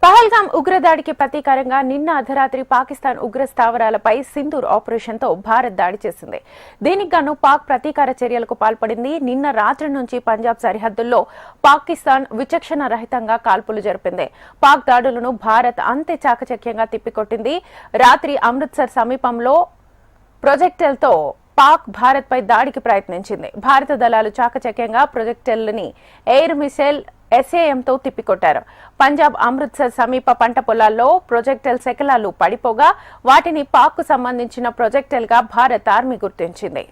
పహల్గాం ఉగ్రదాడికి ప్రతీకారంగా నిన్న అర్ధరాత్రి పాకిస్తాన్ ఉగ్ర స్థావరాలపై సింధూర్ ఆపరేషన్తో భారత్ దాడి చేసింది. దీనికి గాను పాక్ ప్రతీకార చర్యలకు పాల్పడింది. నిన్న రాత్రి నుంచి పంజాబ్ సరిహద్దుల్లో పాకిస్తాన్ విచక్షణ రహితంగా కాల్పులు జరిపింది. పాక్ దాడులను భారత్ అంతే చాకచక్యంగా తిప్పికొట్టింది. రాత్రి అమృత్సర్ సమీపంలో ప్రొజెక్టైల్తో పాక్ భారత్ పై దాడికి ప్రయత్నించింది. భారత దళాలు చాకచక్యంగా ప్రొజెక్టైల్ని ఎయిర్ మిసైల్ ఎస్ఏఎంతో తిప్పికొట్టారు. పంజాబ్ అమృత్సర్ సమీప పంట పొలాల్లో ప్రొజెక్టైల్ శకలాలు పడిపోగా వాటిని పాక్ కు సంబంధించిన ప్రొజెక్టైల్ గా భారత్ ఆర్మీ గుర్తించింది.